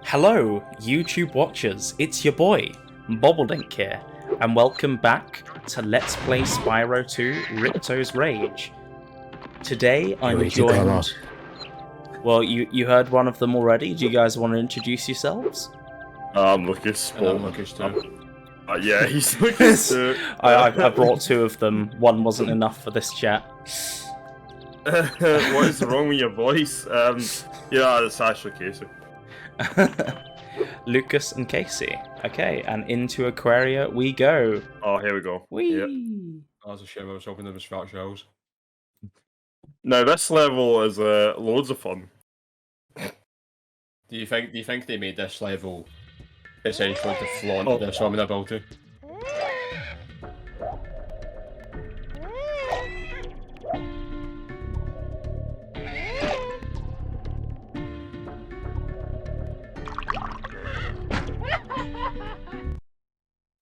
Hello, YouTube watchers, it's your boy, Bobbledink here, and welcome back to Let's Play Spyro 2 Ripto's Rage. Today I'm joined... Well, you heard one of them already. Do you guys want to introduce yourselves? I'm Lucas. And I'm Lucas too. Yeah, he's Lucas too. I brought two of them. One wasn't enough for this chat. What is wrong with your voice? Yeah, it's actually Kasey. Lucas and Kasey. Okay, and into Aquaria we go. Oh, here we go. Whee! Yep. That was a shame. I was hoping there was fat shells. Now this level is loads of fun. Do you think they made this level essentially to flaunt their summoning ability?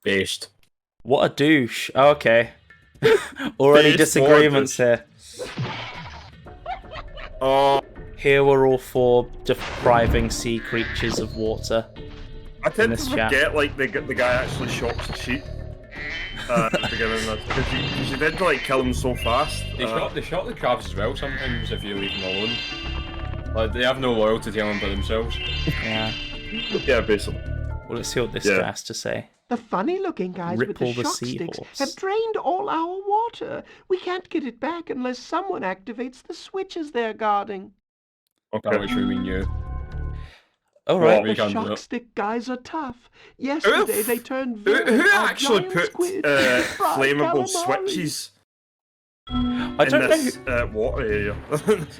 Based. What a douche. Oh, okay. Already Based disagreements here. Oh, Here we're all for depriving sea creatures of water. I tend this to chat. forget like the guy actually shots the sheep at the beginning of this, because you tend to like kill them so fast. They shot the crabs as well sometimes if you leave them alone. Like they have no loyalty to them by themselves. Yeah. Yeah, basically. Well, let's see what this guy has to say. The funny-looking guys with Ripple the the shock sticks seahorse. have drained all our water. We can't get it back unless someone activates the switches they're guarding. That was who we knew. Alright. we The can't do shock it. stick guys are tough. Yesterday they turned Who villain, a actually giant put squid, fried flammable calamari. switches I don't in know this water area?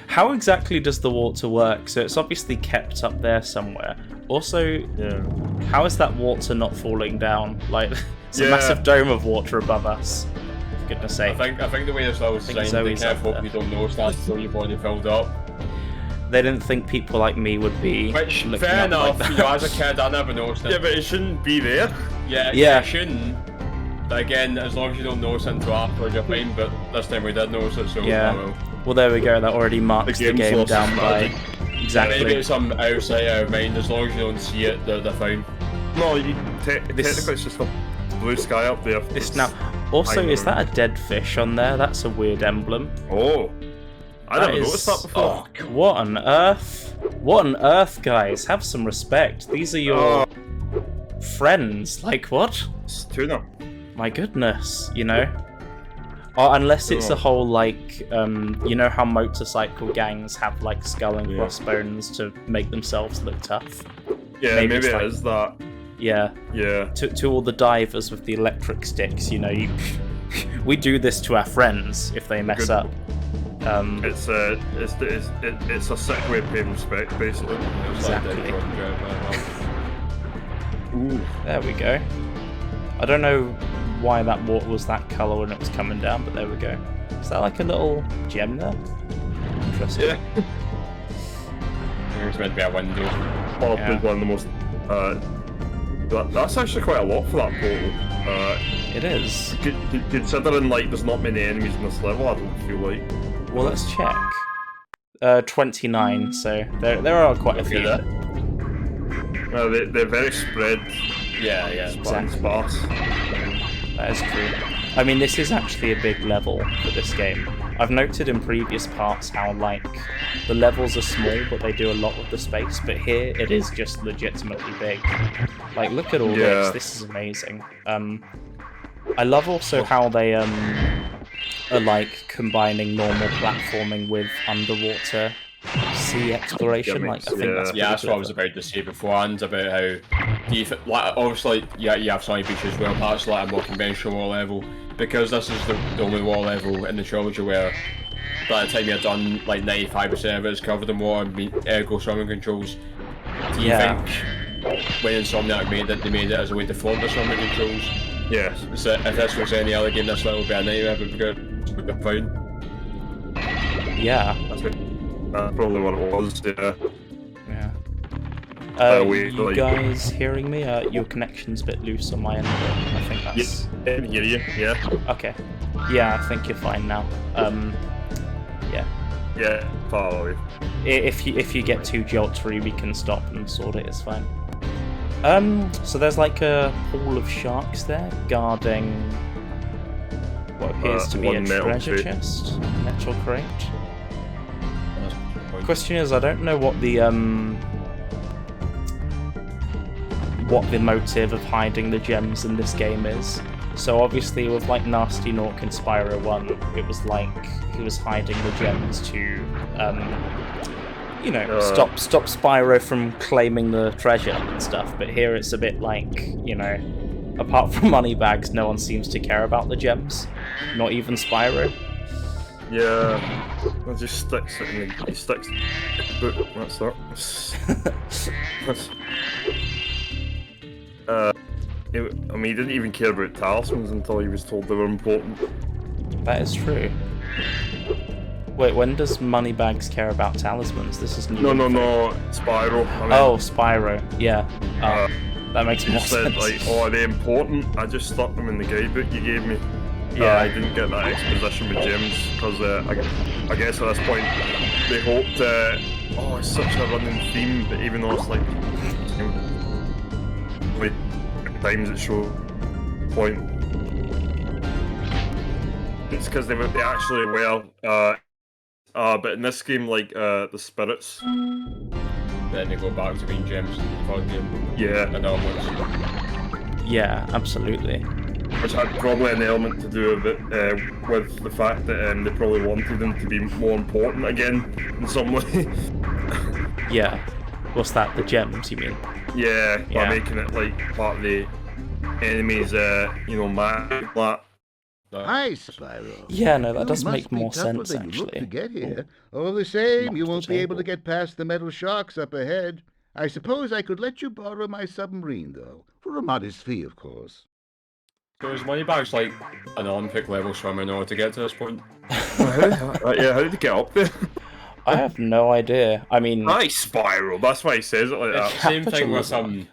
how exactly does the water work. So it's obviously kept up there somewhere. Also, Yeah. how is that water not falling down? Like, it's a Yeah. massive dome of water above us. For goodness sake. I think the way this level's think designed, they Zoe's kind of up hope there. you don't notice that until you've already filled up. They didn't think people like me would be Which, looking fair up enough, like you that. know, as a kid I never noticed it. Yeah, but it shouldn't be there. Yeah. It shouldn't. But again, as long as you don't notice it until afterwards, you're fine, but this time we did notice it, so Yeah. I will. Well, there we go. That already marks the game's game lost down its by... magic. Maybe Exactly. it's some outside out of mind, as long as you don't see it, they're fine. No, technically it's just a blue sky up there. This now... Also, I is know. that a dead fish on there? That's a weird emblem. Oh, I That never is- noticed that before. Oh, what on earth? What on earth, guys? Have some respect. These are your friends. Like, what? It's tuna. My goodness, you know? Oh, unless it's a Oh. whole, like, you know how motorcycle gangs have, like, skull and Yeah. crossbones to make themselves look tough? Yeah, Maybe maybe it's it like- is that. Yeah. Yeah. To all the divers with the electric sticks, you know, we do this to our friends if they mess Good. up. It's a sick way of paying respect, basically. Exactly. Ooh. There we go. I don't know why that water was that colour when it was coming down, but there we go. Is that like a little gem there? Interesting. Yeah. It's meant to be a window. Probably Yeah. one of the most. That's actually quite a lot for that portal. It is. Considering like there's not many enemies in this level, I don't feel like. Well, let's check. 29, so there are quite a few. That. They're very spread. Yeah. And sparse. That is true. I mean, this is actually a big level for this game. I've noted in previous parts how, like, the levels are small, but they do a lot with the space, but here it is just legitimately big. Like, look at all Yeah. this is amazing. I love also how they, are, like, combining normal platforming with underwater sea exploration. Yeah, Like, I think yeah. that's Yeah, that's pretty what I good. was about to say beforehand about how like obviously you have Sunny Beach as well, but that's like a more conventional wall level. Because this is the only wall level in the trilogy where by the time you're done, like 95% of it is covered in water, ergo swimming controls. Do you Yeah. think when Insomniac made it, they made it as a way to flaunt the swimming controls? Yes. So if this was any other game, this level would be a nightmare, but we'd be fine. Yeah. That's probably what it was. Yeah. Yeah. We, You like- guys hearing me? Your connection's a bit loose on my end, but I think that's... Yes. I can hear you. Yeah. Okay. Yeah, I think you're fine now. Yeah. Yeah. far away. If you get too joltery, we can stop and sort it. It's fine. So there's like a pool of sharks there guarding what appears to be a treasure chest, metal crate. Question is, I don't know what the motive of hiding the gems in this game is. So obviously with like Nasty Nork in Spyro 1, it was like he was hiding the gems to stop Spyro from claiming the treasure and stuff. But here it's a bit like, apart from Moneybags, no one seems to care about the gems. Not even Spyro. Yeah, it just sticks it in he sticks the book, that's that. He didn't even care about talismans until he was told they were important. That is true. Wait, when does Moneybags care about talismans? This is new. No, Spyro. Spyro, yeah. That makes more sense. Like, are they important? I just stuck them in the guidebook you gave me. Yeah. I didn't get that exposition with gems, because I guess at this point they hoped, it's such a running theme, but even though it's like, times it shows point. It's because they actually were, but in this game, like, the spirits. Then they go back to being gems in the third game. Yeah. And ones. Yeah, absolutely. Which had probably an element to do with it, with the fact that they probably wanted them to be more important again in some way. Yeah. What's that? The gems, you mean? Yeah, by making it like part of the enemy's, map. Hi, Spyro. Yeah, no, that does must make be more tougher sense, than you look actually. to get here. All the same, you won't be able to table. get past the metal sharks up ahead. I suppose I could let you borrow my submarine, though, for a modest fee, of course. So is Moneybags like an Olympic level swimmer in order to get to this point? How did he get up there? I have no idea. I mean... Hi, Spyro. That's why he says it like that. Same thing with in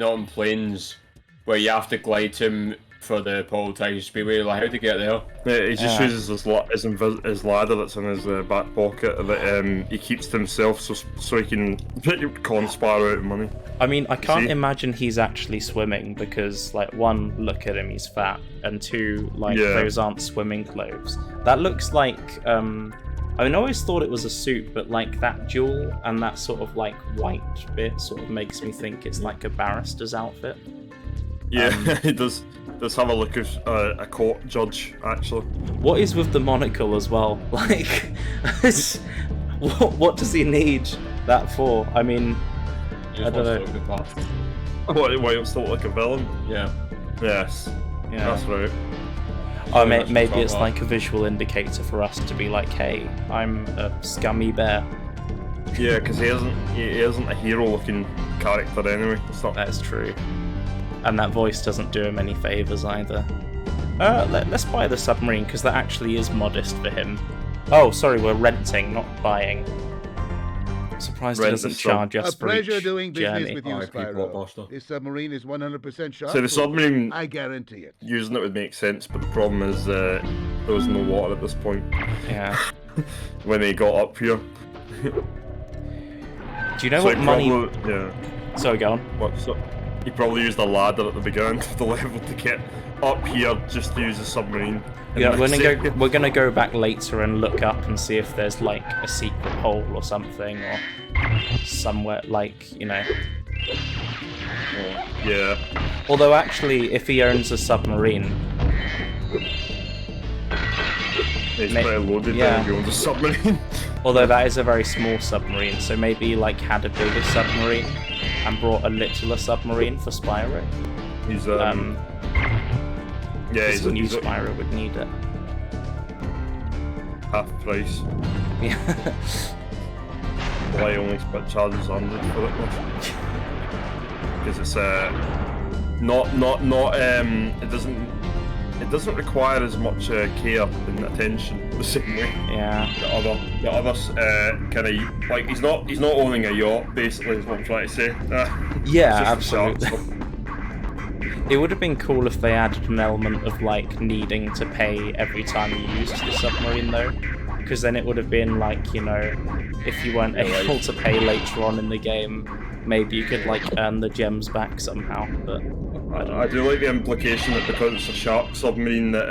Autumn Plains, where you have to glide to him for the poltergeist speedway. Like, how'd he get there? Yeah, he just uses his ladder that's in his back pocket that he keeps to himself so he can con Spyro out of money. I mean, I can't imagine he's actually swimming because, like, one, look at him, he's fat, and two, like, those aren't swimming clothes. That looks like, I always thought it was a suit, but, like, that jewel and that sort of, like, white bit sort of makes me think it's like a barrister's outfit. Yeah, it does have a look of a court judge, actually. What is with the monocle as well? Like, what does he need that for? I mean, I don't know. What, he wants to look like a villain? Yeah. Yes. Yeah. That's right. Oh, maybe it's like a visual indicator for us to be like, hey, I'm a scummy bear. Yeah, because he isn't a hero-looking character anyway. That's true. And that voice doesn't do him any favours either. Let's buy the submarine, because that actually is modest for him. Oh, sorry, we're renting, not buying. Surprised he doesn't charge us for each pleasure doing business journey. with you, Spyro. This submarine is 100% sharp. So the submarine, I guarantee it. using it would make sense, but the problem is there was no water at this point. Yeah. When they got up here. Do you know what money... Sorry, go on. He probably used a ladder at the beginning of the level to get up here just to use the submarine. Yeah, we're gonna go back later and look up and see if there's like a secret hole or something, or somewhere like, Yeah. Although actually, if he owns a submarine, he's pretty loaded if he owns a submarine. Although that is a very small submarine, so maybe he like had a bigger submarine and brought a littler submarine for Spyro. He's he's a new Spyro would need it. Half price. Yeah. Why only charges 100 for it? Because it's it doesn't require as much care and attention the same way. Yeah. The others kind of like he's not owning a yacht, basically is what I'm trying to say. Yeah, absolutely. It would have been cool if they added an element of like needing to pay every time you used the submarine though, because then it would have been like, you know, if you weren't able to pay later on in the game, maybe you could like earn the gems back somehow. But I do like the implication that because it's a shark submarine, that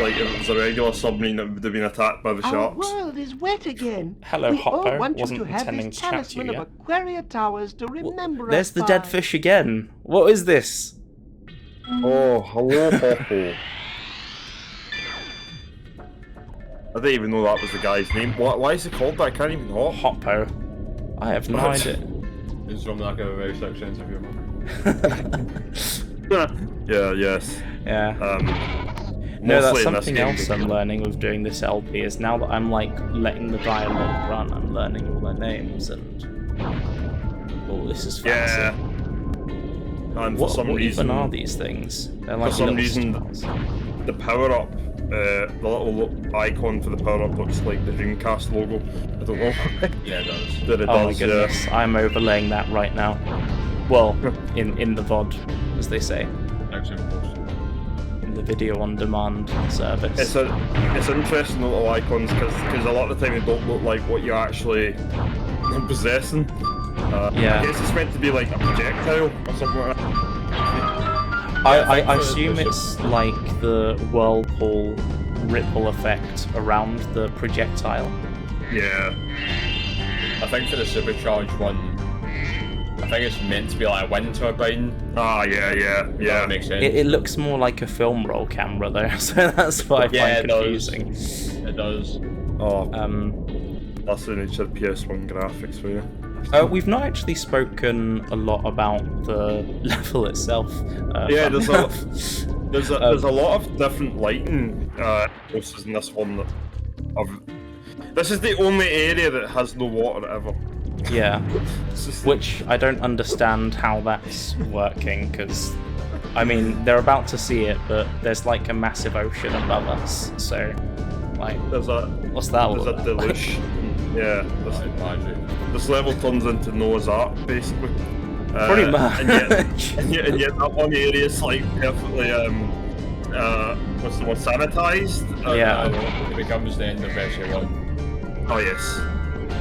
like if it was a regular submarine, it would have been attacked by the Our sharks. world is wet again. Hello, we all Hoppo. want you Wasn't to have intending this to chat to you talisman of yet. Aquaria Towers to remember There's us the by. dead fish again. What is this? Oh, hello, Hoppo. I didn't even know that was the guy's name. Why is it called that? I can't even know. Hoppo. I have no What? idea. It's from like a very sex sense of humor. Yeah, yes. Yeah. Mostly No, that's in this something game. else I'm learning with doing this LP, is now that I'm like letting the dialogue run, I'm learning all their names and... Oh, this is fancy. Yeah. And for What, some what reason, even are these things? They're like for some little reason, stars. the power-up, the little icon for the power-up looks like the Dreamcast logo. I don't know. Yeah, it does. That it Oh my does, goodness, I'm overlaying that right now. Well, in the VOD, as they say. Excellent post. In the video on demand service. It's interesting little icons because a lot of the time they don't look like what you're actually possessing. Yeah. I guess it's meant to be like a projectile or something like that. I assume it's like the whirlpool ripple effect around the projectile. Yeah. I think for the supercharged one, I think it's meant to be like a wind turbine. Ah, yeah. That makes sense. It looks more like a film roll camera though, so that's why I find confusing. It does. Oh, Um, that's in each of the PS1 graphics for you. we've not actually spoken a lot about the level itself. Yeah, funny there's a enough. a lot of different lighting sources in this one. This is the only area that has no water ever. Yeah, It's just- which I don't understand how that's working, because, I mean, they're about to see it, but there's like a massive ocean above us, so, like, There's a what's that all there's a about? deluge. Yeah, Like magic. this level turns into Noah's Ark basically. Pretty much. And yet that one area is like perfectly what's the word, sanitized. Yeah. It becomes the end of version 1. Oh yes.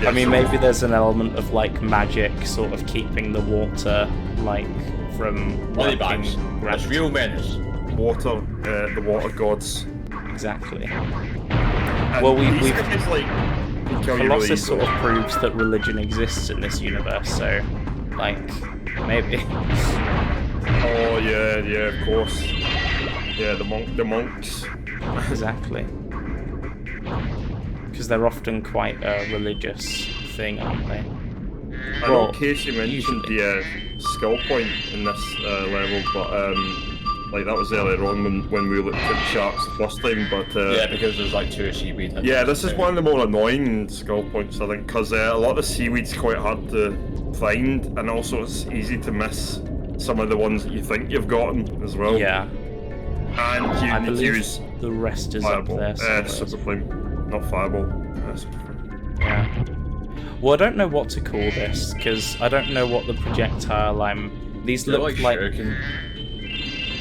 I mean, so maybe there's an element of, like, magic sort of keeping the water, like, from Money working bags. It's gravity. real menace. water, the water gods. Exactly. And Well, these we've- guys, like, can kill you really Colossus easily. sort of proves that religion exists in this universe, so, like, maybe. Oh yeah, of course. Yeah, the monks. Exactly. Because they're often quite a religious thing, aren't they? I know Well, Casey mentioned usually. the skill point in this level, but like that was earlier on when we looked at sharks the first time. But Yeah, because there's like 2 seaweed. yeah, this is one of the more annoying skill points I think, because a lot of the seaweed's quite hard to find, and also it's easy to miss some of the ones that you think you've gotten as well. Yeah. And you I need to believe use the rest is fireball, up there. super somewhere. flame, not fireball. Super flame. Yeah. Well, I don't know what to call this, because I don't know what the projectile These They're look like like shuriken.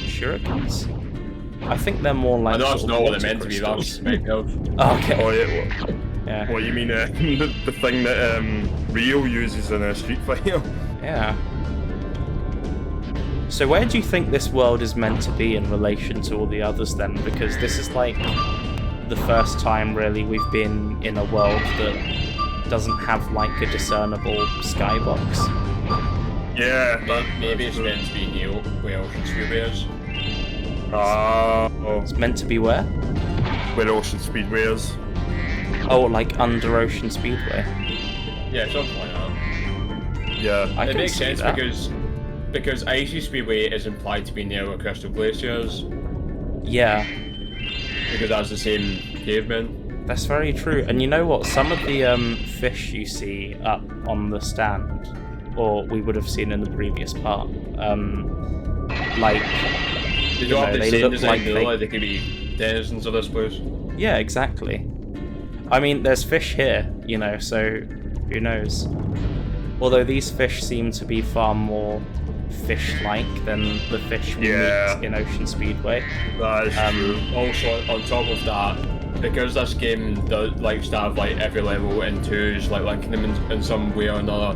shurikens? I think they're more like I know that's sort of not what water they're meant to be, that was crystals. meant of. Okay. Oh yeah. Yeah. What you mean? The thing that Rio uses in a Street Fighter. Yeah. So where do you think this world is meant to be in relation to all the others then? Because this is like the first time really we've been in a world that doesn't have like a discernible skybox. Yeah. Maybe it's meant to be Neo, where Ocean Speedways. It's meant to be where? Where Ocean Speedway is. Oh, like under Ocean Speedway. Yeah, something like that. Yeah. I It can makes see sense that. because Icy Speedway is implied to be near where Crystal Glaciers, Yeah, because that's the same caveman. that's very true. And you know what? Some of the fish you see up on the stand, or we would have seen in the previous part, like, They You don't know, have the they same look design, like they they- look like they could be denizens of this place. yeah, exactly. I mean, there's fish here, you know, so who knows? Although these fish seem to be far more fish-like than the fish we Yeah. meet in Ocean Speedway. That is true. Also, on top of that, because this game does likes to have like every level in twos, like linking them in some way or another.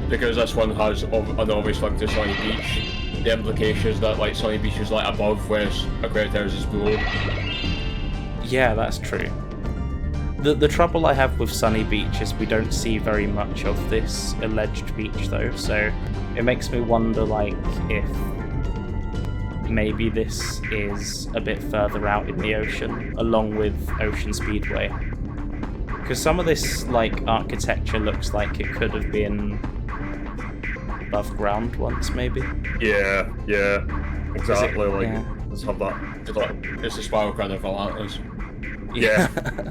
Because this one has an obvious link to Sunny Beach, the implication is that like Sunny Beach is like above, whereas Aquaria Towers is below. Yeah, that's true. The trouble I have with Sunny Beach is we don't see very much of this alleged beach though, so it makes me wonder like if maybe this is a bit further out in the ocean, along with Ocean Speedway. Because some of this like architecture looks like it could have been above ground once, maybe. Yeah, exactly. Let's have that. It's the Spyro kind of Atlantis. Yeah,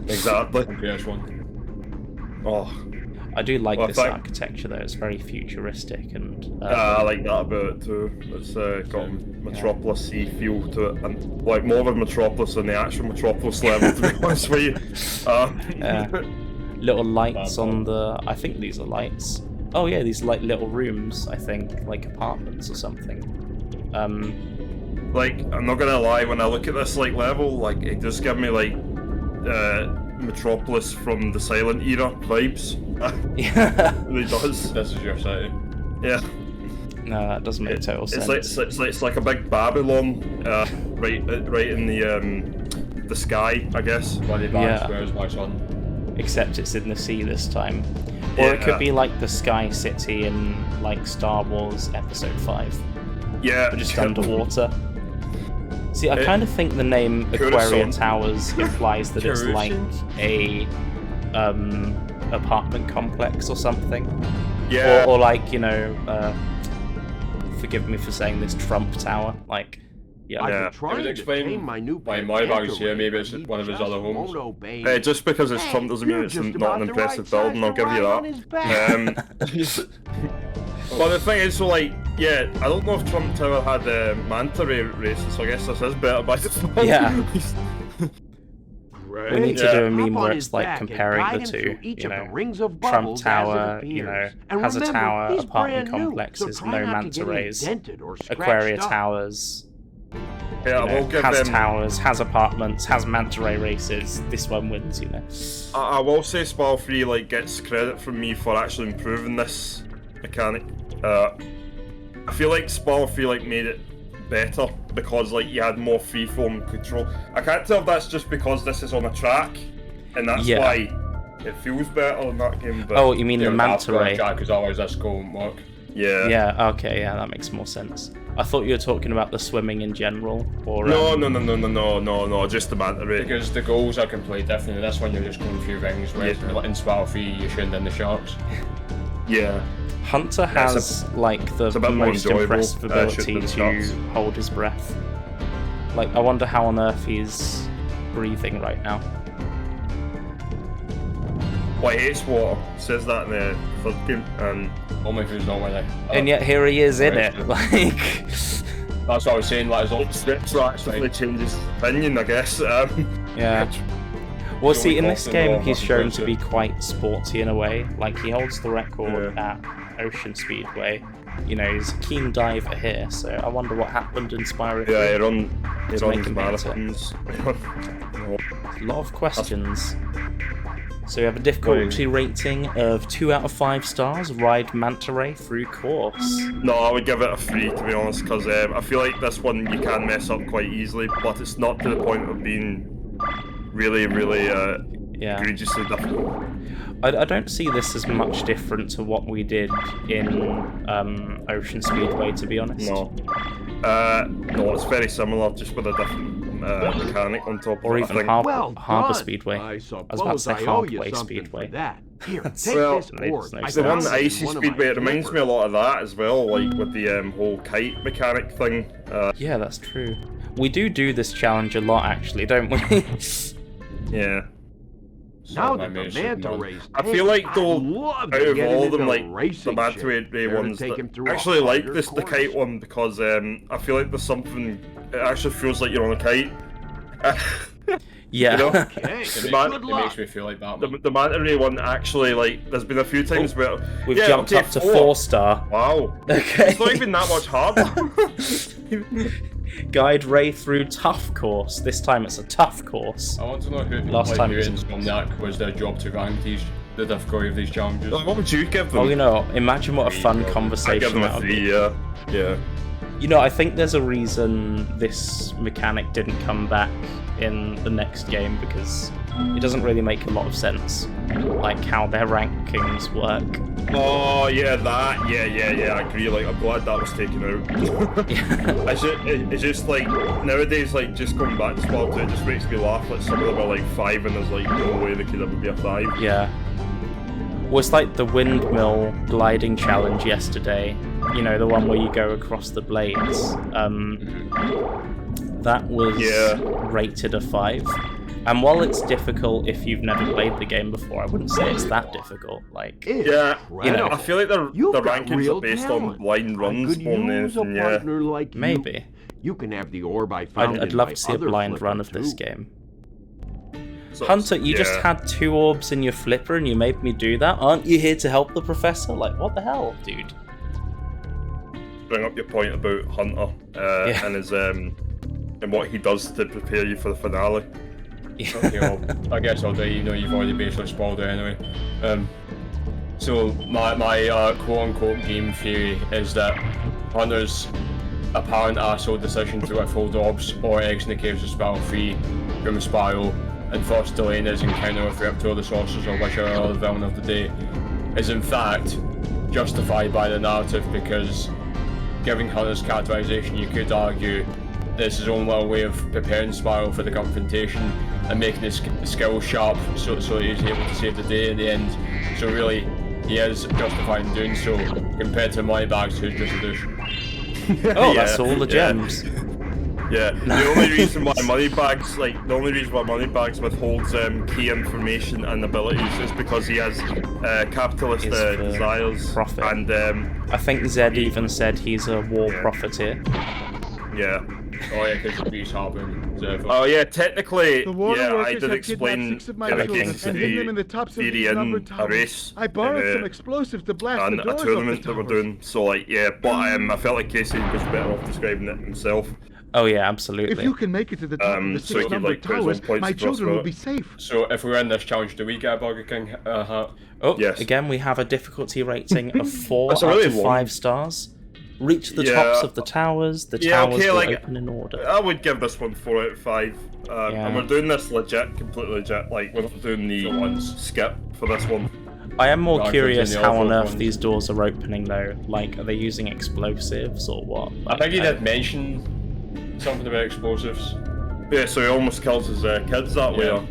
exactly. PS one. Oh, I do like this architecture though. It's very futuristic and. I like that about it too. It's got a Metropolis-y feel to it, and like more of a Metropolis than the actual Metropolis level. To be honest with you. Little lights on the. I think these are lights. Oh yeah, these like little rooms. I think like apartments or something. Like I'm not gonna lie, when I look at this like level, like it does give me like Metropolis from the Silent Era vibes. Yeah, it really does. This is your side. Yeah. No, that doesn't make total sense. It's like a big Babylon, right in the sky, I guess. Where's my son? Except it's in the sea this time. Or it could be like the Sky City in like Star Wars Episode 5. Yeah. But just underwater. See, I kind of think the name Aquaria Towers implies that it's like a apartment complex or something. Yeah. Or like, you know, forgive me for saying this, Trump Tower. Like, yeah. I would explain why my bag's here, maybe it's one of his other homes. Just because it's Trump doesn't mean it's not an impressive building, I'll give you that. But the thing is, so like, yeah, I don't know if Trump Tower had Manta Ray races, so I guess this is better by default. Yeah. We need to do a meme where it's like comparing the two, you know, Trump Tower, you know, has a tower, apartment complexes, no Manta Rays, Aquaria Towers, has towers, has apartments, has Manta Ray races, this one wins, you know. I will say Spyro 3 like gets credit from me for actually improving this mechanic. I feel like Spyro 3 like made it better because like you had more freeform control. I can't tell if that's just because this is on a track and that's why it feels better in that game. But oh, you mean the Manta Ray? Because otherwise this won't work. Yeah. Yeah. Okay. Yeah, that makes more sense. I thought you were talking about the swimming in general, or no, just the Manta Ray. Because the goals are completely different. This one you're just going through rings, whereas in Spyro 3 you're shooting in the sharks. Yeah. Hunter has like the most impressive ability to hold his breath. Like, I wonder how on earth he's breathing right now. Well, he hates water. Says that in the third game, and only if he's not with it. And yet here he is in it. Like, that's what I was saying. Like, it's actually changes opinion, I guess. Yeah. Well, see, in this game, he's shown to be quite sporty in a way. Like, he holds the record at Ocean Speedway. You know, he's a keen diver here, so I wonder what happened in Spyro 3. Yeah, he runs marathons. A lot of questions. So we have a difficulty rating of 2 out of 5 stars, ride Manta Ray through course. No, I would give it a 3 to be honest, because I feel like this one you can mess up quite easily, but it's not to the point of being really egregiously difficult. I don't see this as much different to what we did in Ocean Speedway, to be honest. No, it's very similar, just with a different mechanic on top or of it. Or even Harbour Speedway. I was about to say Harbour Speedway. Here, well, the one Icy Speedway, it reminds me a lot of that as well, like with the whole kite mechanic thing. Yeah, that's true. We do this challenge a lot, actually, don't we? Yeah. Now that the Manta Rays, I feel like though, out of all of them, like the Manta Ray ones, that I actually like the kite one because I feel like there's something. It actually feels like you're on a kite. Yeah. You know? Okay. It makes me feel like that. The Manta Ray one actually, like, there's been a few times where we've jumped up to 4-star. Wow. Okay. It's not even that much harder. Guide Ray through tough course. This time it's a tough course. I want to know who Last time it was Insomniac was their job to rank the difficulty of these challenges. What would you give them? Oh, you know, imagine what a fun I give conversation them that a would be. 3, yeah. You know, I think there's a reason this mechanic didn't come back in the next game because it doesn't really make a lot of sense, like how their rankings work. Oh yeah, that. Yeah. I agree. Like, I'm glad that was taken out. It's just like nowadays, like just going back to Spyro 2, it just makes me laugh. Like some of them are like 5, and there's like no way they could ever be a 5. Yeah. Well, it's like the windmill gliding challenge yesterday. You know, the one where you go across the blades. That was rated a 5. And while it's difficult if you've never played the game before, I wouldn't say it's that difficult. Like, Yeah, you know, I feel like the You've got rankings real are based talent. on blind I runs could more than use a anything. Yeah. partner like you. maybe. You can have the orb I found. I'd in love my to see a other blind flipper, run of this too. game. So, Hunter, you just yeah. had 2 orbs in your flipper and you made me do that? Aren't you here to help the professor? Like, what the hell, dude? Bring up your point about Hunter and his and what he does to prepare you for the finale. Okay, well, I guess I'll do. You know, you've already basically spoiled it anyway. So my quote-unquote game theory is that Hunter's apparent asshole decision to withhold orbs or eggs in the caves of Spyro 3 from Spyro and thus delaying his encounter with Ripto, the Sorceress, or whichever other villain of the day is in fact justified by the narrative, because giving Hunter's characterization, you could argue this is his own little way of preparing Spyro for the confrontation and making his skills sharp so he's able to save the day in the end. So really, he is justified in doing so compared to Moneybags, who's just a douche. Oh, that's all the gems. Yeah, the only reason why Moneybags withholds key information and abilities is because he has capitalist Is for desires. profit. And I think Zed even said he's a war profiteer. yeah. Oh yeah, because he's harboring. Oh yeah, technically, The water yeah, I workers did have explain kidnapped 6 of my everything children to and hidden them in the tops of theory these in numbered a towers. race. I borrowed and, some explosives to blast and the a doors tournament off the that we're towers. doing. So like, yeah, but I felt like Casey was better off describing it himself. Oh yeah, absolutely. If you can make it to the top of the so he 6 could, numbered like, put his own towers, points my across children for will it. be safe. So if we win this challenge, do we get a Burger King hat? Oh, Yes. again, we have a difficulty rating of 4 That's a out really of long- 5 stars. Reach the Yeah. tops of the towers. The Yeah, towers okay, will like, open in order. I would give this one 4 out of 5. Yeah. And we're doing this legit, completely legit. Like, we're not doing the skip for this one. I am more Dark curious Ones and the how on awful earth ones. these doors are opening though. Like, are they using explosives or what? I think he did mention something about explosives. Yeah, so he almost kills his kids that way. Yeah.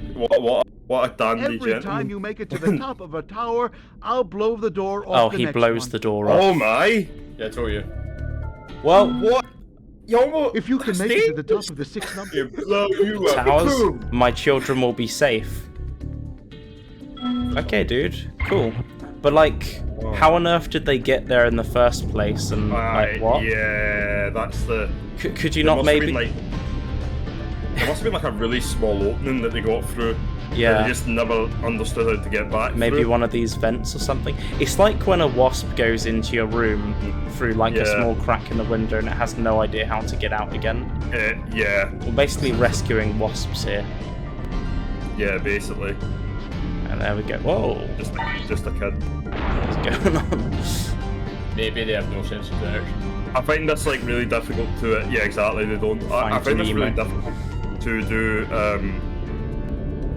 What a dandy Every gentleman. time you make it to the top of a tower, I'll blow the door off Oh, the he next blows one. the door off. Oh my! Yeah, I told you. Well, What? You almost... If you can make it to the top of the 6 number... You blow you up. towers, Boom. my children will be safe. Okay, dude, cool. But like, how on earth did they get there in the first place? And like, what? Yeah, that's the... Could you There not must have maybe? been, there must have been like a really small opening that they got through. Yeah. And they just never understood how to get back Maybe through. one of these vents or something. It's like when a wasp goes into your room through like a Yeah. small crack in the window and it has no idea how to get out again. Yeah, We're basically rescuing wasps here. yeah, basically. And there we go. Whoa, Just a kid. what's going on? Maybe they have no sense of direction. I find this like really difficult to... Yeah, exactly, they don't. I find this really Nemo. difficult to do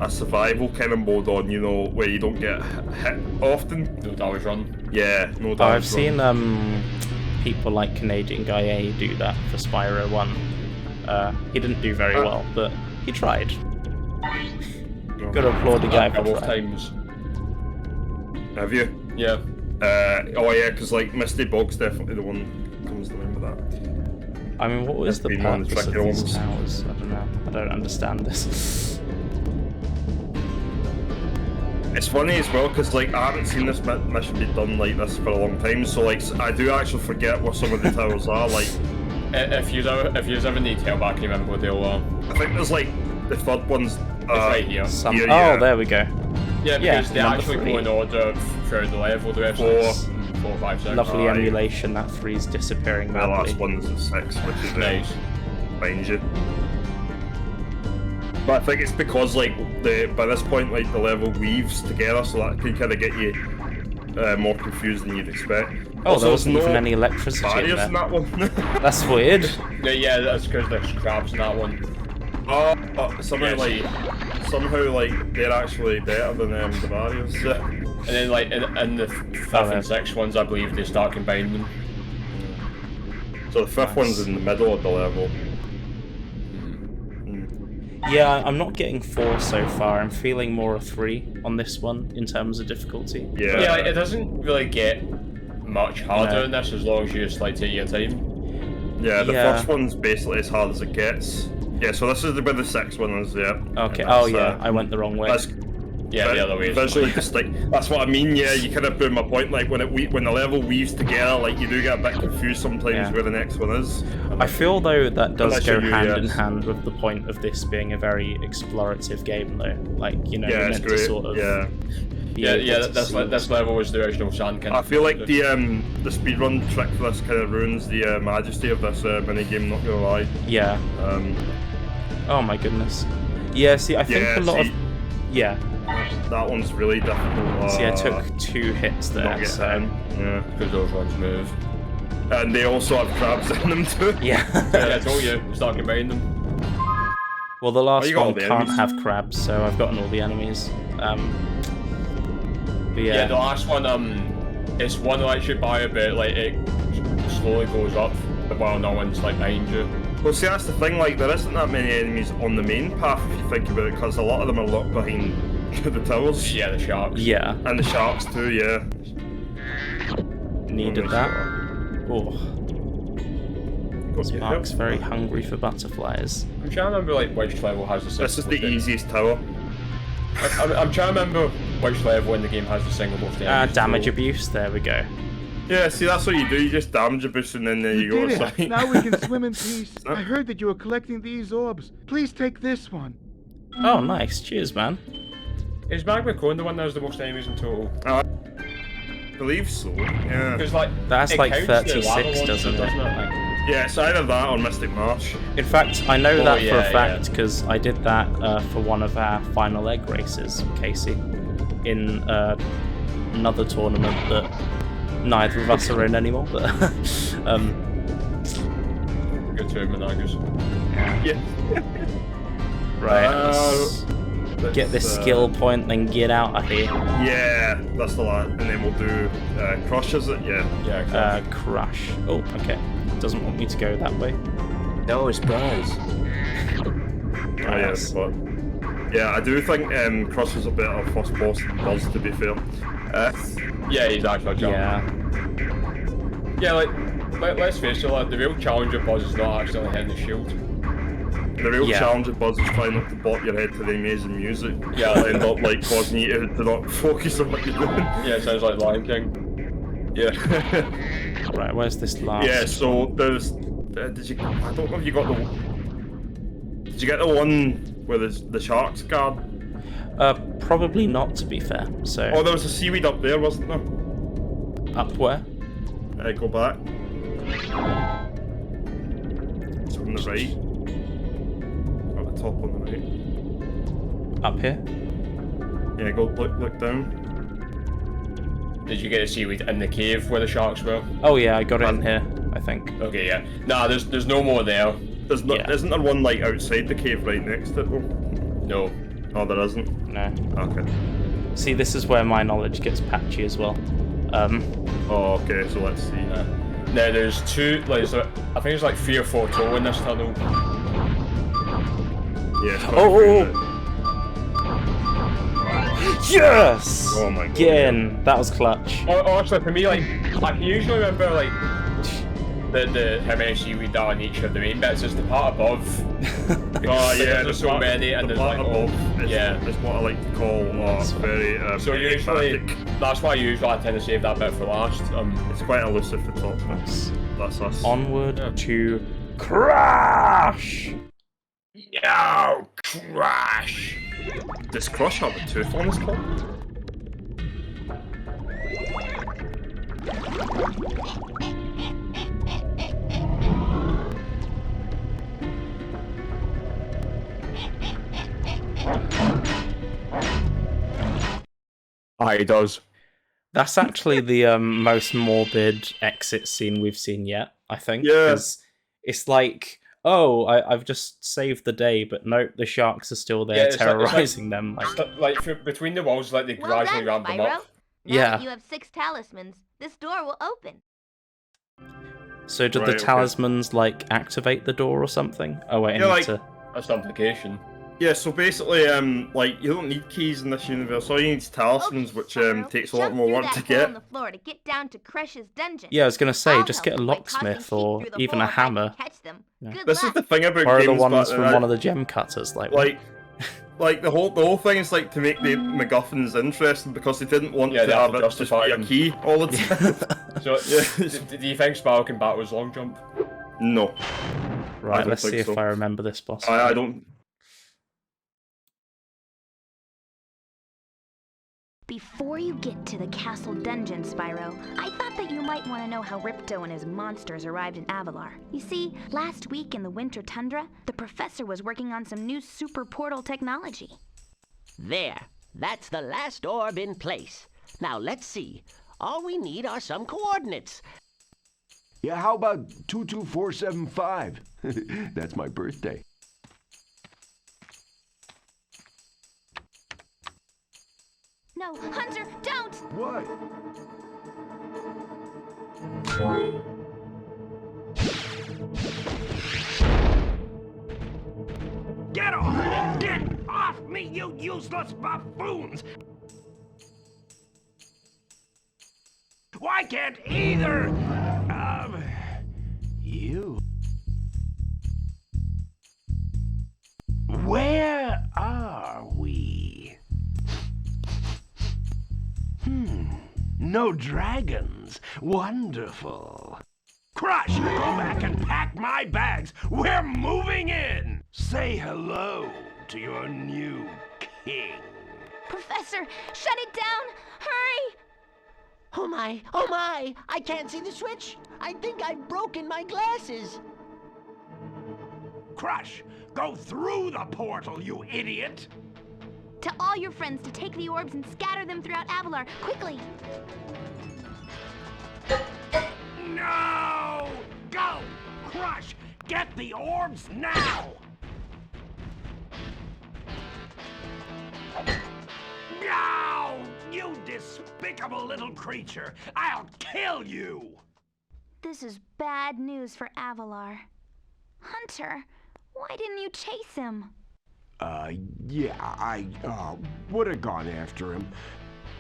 a survival kind of mode on, you know, where you don't get hit often. No damage run. Yeah, no damage. Oh, I've run. seen people like Canadian Guy A do that for Spyro 1. He didn't do very well, but he tried. Gotta applaud the guy A for couple of trying. times. Have you? Yeah. Oh yeah, because like Misty Bog's definitely the one that comes to mind with that. I mean, what was the That's been one of the purpose of tricky these ones. towers? I don't know. I don't understand this. It's funny as well because like I haven't seen this mission be done like this for a long time, so like I do actually forget what some of the towers are. Like If you ever need help, I can remember what they all are. I think there's like the third one's It's right here. Some... Here, Oh, yeah. there we go. Yeah, because they number actually 3. go in order throughout the level. The rest Four. is 4, 5, 6. Lovely Aye. emulation. That 3's disappearing the madly. last one's a 6, which is Nice. behind you. But I think it's because like by this point like the level weaves together, so that can kind of get you more confused than you'd expect. Oh, there wasn't there's even no any electricity in barriers there. in that one. That's weird. Yeah, that's because there's crabs in that one. Somehow like they're actually better than the barriers. And then like in the fifth and sixth ones, I believe they start combining them. So the fifth one's in the middle of the level. Yeah, I'm not getting 4 so far. I'm feeling more a 3 on this one in terms of difficulty. Yeah, like, it doesn't really get much harder in this as long as you just like take your time. Yeah, the first one's basically as hard as it gets. Yeah, so this is where the sixth one is, yeah. Okay, oh yeah, I went the wrong way. Yeah, the other way. Visually distinct. That's what I mean. Yeah, you kind of proved my point. Like when the level weaves together, like you do get a bit confused sometimes where the next one is. I feel though that does go hand in hand with the point of this being a very explorative game, though. Like you know, you're meant to sort of this level was the original Sand King. I feel like the speedrun trick for this kind of ruins the majesty of this mini game. Not gonna lie. Yeah. Oh my goodness. Yeah. See, I think a lot of that one's really difficult. See, I took 2 hits there, so yeah, because those ones move. And they also have crabs in them too. Yeah. I told you, start combining them. Well, the last one can't enemies? have crabs, so I've gotten all the enemies. But the last one, it's one electric barrier, but like it slowly goes up while no one's like behind you. Well, see, that's the thing. Like, there isn't that many enemies on the main path if you think about it, because a lot of them are locked behind the towers. Yeah, the sharks. Yeah. And the sharks too. Yeah. Needed that. Oh. Spark's very hungry for butterflies. I'm trying to remember like which level has the single. This is the easiest tower. I'm trying to remember which level in the game has the single most damage. Damage abuse. There we go. Yeah, see, that's what you do. You just damage a boost and then there you go. Did it. Now we can swim in peace. I heard that you were collecting these orbs. Please take this one. Oh, nice. Cheers, man. Is Magma Cone the one that has the most enemies in total? I believe so. Yeah. Because like that's like 36, doesn't it? Like, yeah, it's either that or Mystic Marsh. in fact, I know that for a fact because I did that for one of our final egg races, Casey, in another tournament that neither of us are in anymore. But good to Managas. Yeah. Right. Let's get this skill point, then get out of here. Yeah, that's the line. And then we'll do Crush, is it? Yeah. Yeah. Crush. Oh, okay. Doesn't want me to go that way. No, it's Buzz. Yes, but yeah, I do think Crush is a bit of first boss than Buzz, to be fair. Yeah, he's actually a challenge. Yeah, like let's face it, like, the real challenge of Buzz is not actually hitting the shield. The real challenge of Buzz is trying not to bop your head to the amazing music. Yeah, and end up like causing you to not focus on what you're doing. Yeah, it sounds like Lion King. Yeah. Right, where's this last? Yeah, so there's. Did you? I don't know if you got the. Did you get the one where there's the sharks guard? Probably not, to be fair. So. Oh, there was a seaweed up there, wasn't there? Up where? Go back. It's on the right. At the top on the right. Up here? Yeah, go look down. Did you get to see in the cave where the sharks were? Oh yeah, I got it in here, I think. Okay, yeah. Nah, there's no more there. There's not. Isn't there one like outside the cave right next to it though? No. Oh, there isn't. No. Okay. See, this is where my knowledge gets patchy as well. Oh, okay. So let's see. Now there's two. Like, I think there's like 3 or 4 total in this tunnel. Yeah. Oh! Yes! Oh my god. Again, that was clutch. Oh, actually, for me, like, I can usually remember like the how many seaweed are in each of the main bits. It's the part above. Oh yeah, there's so many, and the there's part like above is it's what I like to call very. So usually, that's why usually I tend to save that bit for last. It's quite elusive for top. That's us. Onward to Crush! Yo, Crush! Does Crush have a tooth on his claw? Ah, he does. That's actually the most morbid exit scene we've seen yet, I think. Yeah. 'Cause it's like, oh, I've just saved the day, but no, the sharks are still there It's like- terrorizing them. Between the walls, like they Well gradually done, ramp them Spyro. up. Now Yeah. that you have 6 talismans, this door will open. So did Right, the okay. talismans like activate the door or something? Oh wait, I Yeah, need like- to. That's the implication. Yeah, so basically, like, you don't need keys in this universe. All you need is talismans, Okay, which Spyro, takes a lot jump more through work that to hole get. on the floor to get down to Crush's dungeon. Yeah, I was gonna say, I'll just help get a you by tossing locksmith feet or through the even a hole if I can hammer. catch them. Yeah. Good This is luck. the thing about Borrow the games ones back from then, one of the gem cutters, like the whole thing is like to make the MacGuffins interesting because they didn't want Yeah, to they have have to it just justify be a them. key all the time. So, Yeah. do you think Spyro can battle his long jump? No, Right, don't let's see think if so. I remember this boss. I don't. Before you get to the castle dungeon, Spyro, I thought that you might want to know how Ripto and his monsters arrived in Avalar. You see, last week in the winter tundra, the professor was working on some new super portal technology. There. That's the last orb in place. Now let's see. All we need are some coordinates. Yeah, how about 22475? That's my birthday. No, Hunter, don't! What? Get off! Get off me, you useless buffoons! Why can't either of you? Where are we? No dragons. Wonderful. Crush, go back and pack my bags. We're moving in. Say hello to your new king. Professor, shut it down! Hurry! Oh my, I can't see the switch. I think I've broken my glasses. Crush, go through the portal, you idiot. Tell all your friends to take the orbs and scatter them throughout Avalar, quickly! No! Go! Crush! Get the orbs now! No! You despicable little creature! I'll kill you! This is bad news for Avalar. Hunter, why didn't you chase him? Yeah, I would have gone after him.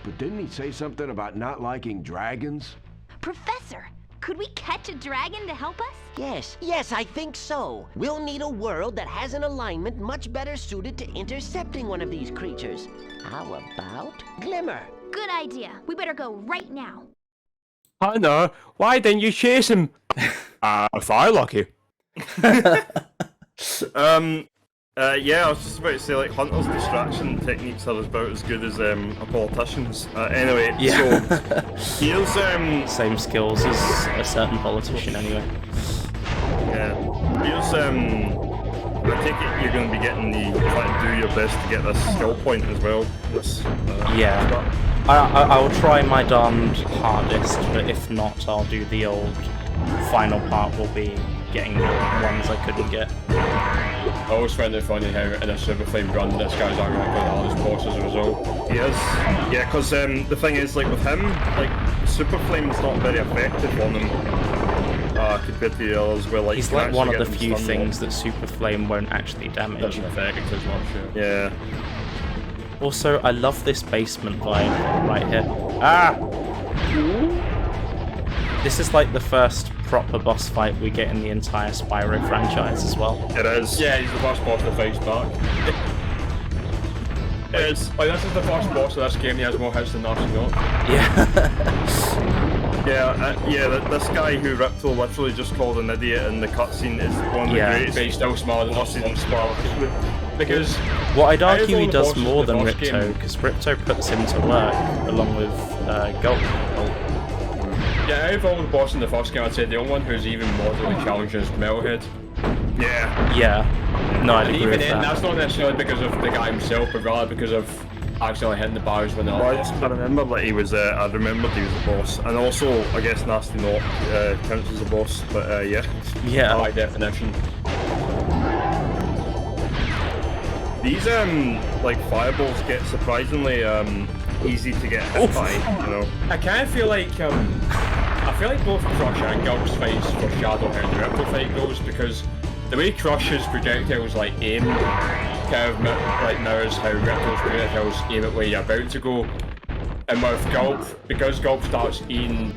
But didn't he say something about not liking dragons? Professor, could we catch a dragon to help us? Yes, I think so. We'll need a world that has an alignment much better suited to intercepting one of these creatures. How about Glimmer? Good idea. We better go right now. Hunter, why didn't you chase him? If I lucky. Yeah, I was just about to say, like, Hunter's distraction techniques are about as good as a politician's. Anyway, so here's Same skills as a certain politician, anyway. yeah, here's I take it you're going to be getting the try to do your best to get this skill point as well. This, Yeah. I'll try my darned hardest, but if not, I'll do the old final part will be getting the ones I couldn't get. I always find it funny how in a Super Flame run, this guy's arguably the hardest boss as a result. He is. Yeah, because the thing is, like, with him, like, Super Flame's not very effective on him compared to the others, where, like, He's you like can one of actually the get few them stunned things that Super Flame won't actually damage. Doesn't affect it as much. Yeah. Also, I love this basement vibe right here. Ah! This is like the first proper boss fight we get in the entire Spyro franchise as well. It is. Yeah, he's the first boss that fights back. It's Like, this is the first boss of this game, he has more hits than National. Yeah. This guy who Ripto literally just called an idiot in the cutscene is one of the Yeah. greatest But he's still smarter than bosses in us. Spyro. Because Well, I'd out of argue all he the does bosses more in the than boss Ripto, game- because Ripto puts him to work along with Gold. yeah, out of all the bosses in the first game, I'd say the only one who's even moderately challenged is Metalhead. Yeah. Yeah. No, I'd And agree even with then, that. that's not necessarily because of the guy himself, but rather because of accidentally hitting the bars when they're Well, up. I remember that he was. I remembered he was a boss, and also I guess Nasty Knot counts as a boss. But yeah. Yeah. By definition. These like fireballs get surprisingly easy to get hit by. You know. I kind of feel like I feel like both Crush and Gulp's fights for Shadow how the Ripto fight goes, because the way Crush's projectiles like aim kind of like mirrors how Ripto's projectiles aim at where you're about to go, and with Gulp, because Gulp starts eating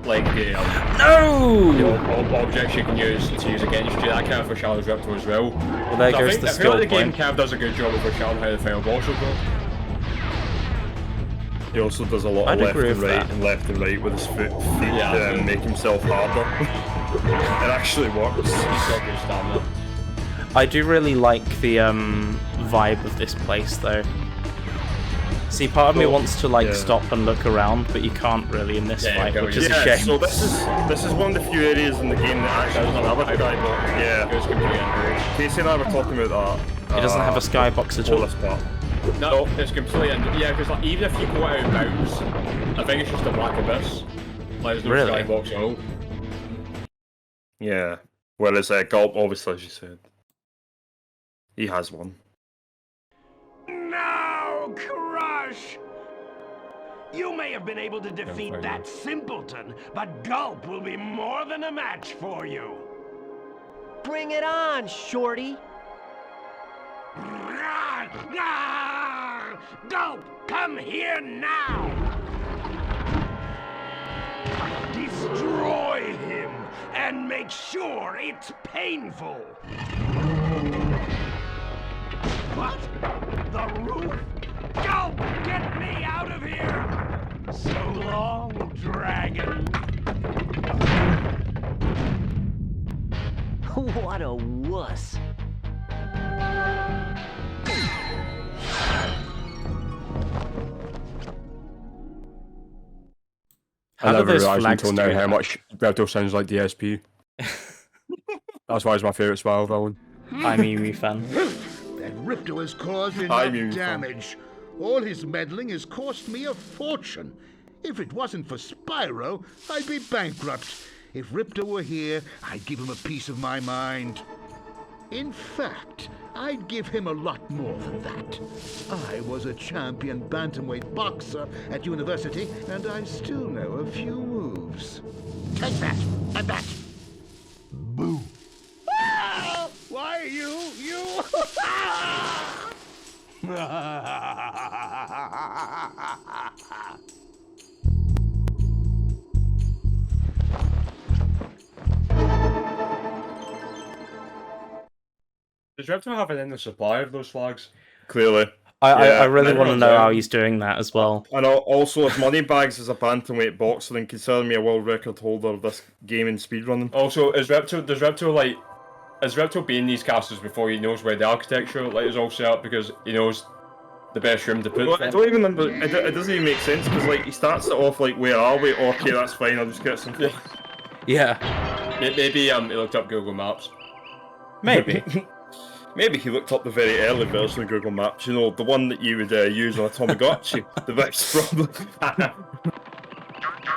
like the objects you can use against you, that kind of foreshadows Ripto as well. Well, there goes the I feel skill like the game point. kind of does a good job of foreshadowing how the final boss will go. He also does a lot I'd of agree with that. left and right with his feet Yeah, to make himself harder. It actually works. He's got good stamina. I do really like the vibe of this place, though. See, part of me wants to like stop and look around, but you can't really in this fight, which is a shame. So this is one of the few areas in the game that actually doesn't have a skybox. Yeah, Kasey and I were talking about that. It doesn't have a skybox at all. This part. No, it's completely yeah, because like, even if you go out of bounds, I think it's just a black abyss. Like, there's no Really? skybox at all. Yeah. Whereas Gulp, obviously, as you said, he has one. Now, Crush! You may have been able to defeat that simpleton, but Gulp will be more than a match for you. Bring it on, Shorty. Gulp, come here now! Destroy him and make sure it's painful. What? The roof? Gulp, get me out of here! So long, dragon. What a wuss. I How do never those realised flags until now do how that? much Ripto sounds like DSP. That's why he's my favourite Spyro villain. I'm a Yumi fan. That Ripto has caused I'm enough Yumi fan. damage. All his meddling has cost me a fortune. If it wasn't for Spyro, I'd be bankrupt. If Ripto were here, I'd give him a piece of my mind. In fact, I'd give him a lot more than that. I was a champion bantamweight boxer at university, and I still know a few moves. Take that, and that. Boo. Ah! Why you? Does Ripto have an endless supply of those flags? Clearly. I really and want to everyone's know out. how he's doing that as well. And also, if Moneybags is a bantamweight boxer, then consider me a world record holder of this game in speedrunning. Also, does Ripto be in these castles before he knows where the architecture like is all set up, because he knows the best room to put Well, I them? don't even remember. It doesn't even make sense because like he starts it off like, where are we? Okay, that's fine. I'll just get some. Yeah, Maybe he looked up Google Maps. maybe. Maybe he looked up the very early version of Google Maps. You know, the one that you would use on a Tamagotchi. The best problem.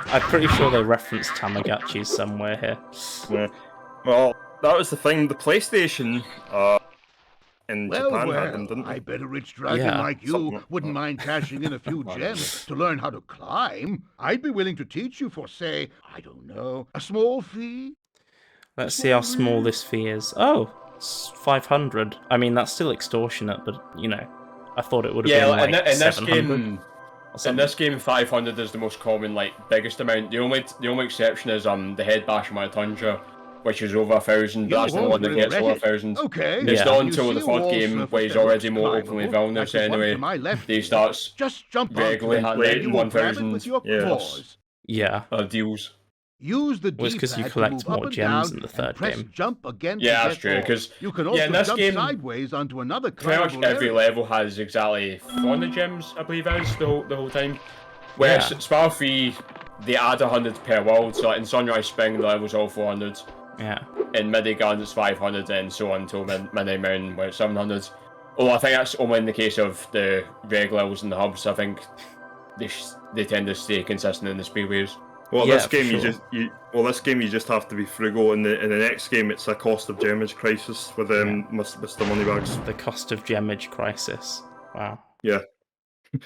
I'm pretty sure they referenced Tamagotchis somewhere here. Yeah. Well, that was the thing. The PlayStation in Japan had them, didn't I they? bet a rich dragon Yeah, like you something. wouldn't mind cashing in a few gems to learn how to climb. I'd be willing to teach you for, say, I don't know, a small fee. Let's see how small this fee is. Oh, it's 500. I mean, that's still extortionate, but you know, I thought it would have been like in this 700. game, or in something. this game, 500 is the most common, like biggest amount. The only exception is the head bash in my tundra, which is over 1,000. But that's the one that gets over 1,000. Okay. It's Yeah. not You until see the a third wall game, surface where he's that already looks more openly climbable, vulnerable like the one anyway, to my left he here. starts Just jump regularly up, handling and you will grab it 1,000 with your yes. claws. Yeah, deals. Use the Well, it's 'cause you D-pad to collect move more up and gems down in the and third press game. jump again to Yeah, that's get true, off. 'cause, You can yeah, also in this jump game, sideways onto another Pretty much climbable every area. level has exactly 400 gems, I believe it is, the whole time. Whereas Yeah. Spyro 3, they add 100 per world, so like in Sunrise Spring, the level's all 400. yeah. In Midday Gardens, it's 500, and so on until Midnight Mountain, where it's 700. I think that's only in the case of the reg levels and the hubs. I think they tend to stay consistent in the speedways. Well, Yeah, this game sure. this game you just have to be frugal. In the next game, it's a cost of gemage crisis with Mr. Moneybags. The cost of gemage crisis. Wow. Yeah.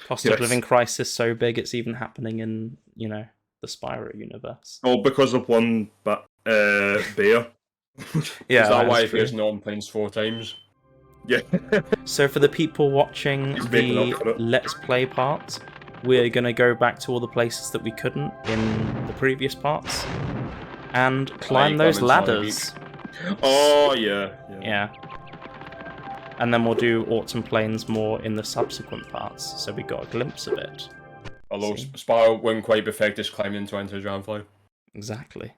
Cost of living crisis so big it's even happening in, you know, the Spyro universe. All because of one bear. Yeah, Is that why that's it goes true. non-planes 4 times? Yeah. So for the people watching He's making up for the it. Let's Play part, we're going to go back to all the places that we couldn't in the previous parts and climb those ladders. Oh, yeah. Yeah. And then we'll do Autumn Plains more in the subsequent parts, so we got a glimpse of it. Although See? Spyro wouldn't quite be effective climbing into a dragonfly. Exactly.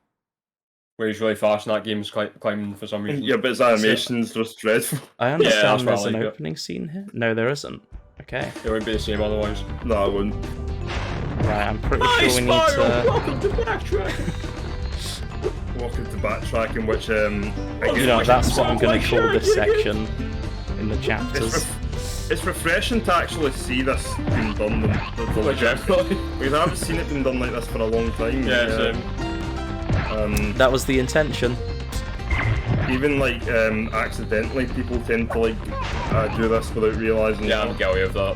Where he's really fast in that game's climbing for some reason. Yeah, but his animation's just dreadful. I that's understand why I there's an like it. opening scene here. No, there isn't. Okay. It wouldn't be the same otherwise. No, I wouldn't. Right, I'm pretty sure we need to... Welcome to Backtracking! Welcome to Backtracking, which, again, You know, that's what I'm going to call this section in the chapters. It's refreshing to actually see this being done. Legitimately. We haven't seen it being done like this for a long time. Yeah, same. That was the intention. Even like accidentally, people tend to like do this without realising. Yeah, I'm guilty of that.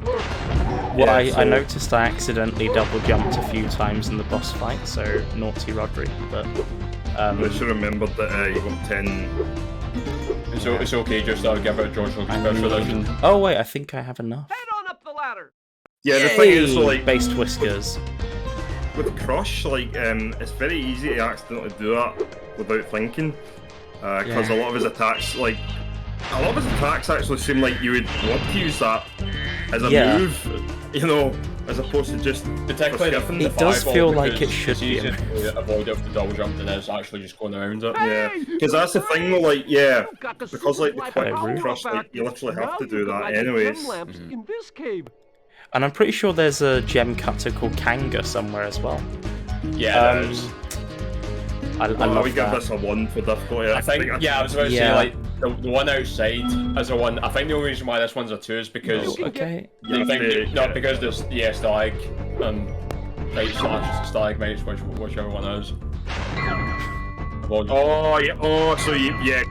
Well, Yeah, I so- noticed I accidentally double jumped a few times in the boss fight, so naughty Rodri, but... I should remember that you got 10. It's okay, just give it a George Lucas special edition. Oh wait, I think I have enough. Head on up the ladder. Yeah, the thing is, so, like, Based whiskers. with Crush, like, it's very easy to accidentally do that without thinking. Because Yeah. a lot of his attacks, like, a lot of his attacks actually seem like you would want to use that as a Yeah. move, you know, as opposed to just Particularly for skipping. the It does fireball, feel like because it should it's be a easier to avoid it with the double jump than it is actually just going around it. Yeah, because that's the thing though, like, yeah, Got the because like the super quick fly Crush, like, you literally have to do that Now you can light the anyways. gem lamps in this cave. And I'm pretty sure there's a gem cutter called Kanga somewhere as well. Yeah, there is. I Oh, love we give that. this a 1 for difficulty. I think, yeah, I was about to say, Yeah. like, the one outside is a 1. I think the only reason why this one's a 2 is because... Oh, okay. I think, no, because there's, stalag, right slash stalagmites, whichever one it is. Oh, yeah, oh, so yeah,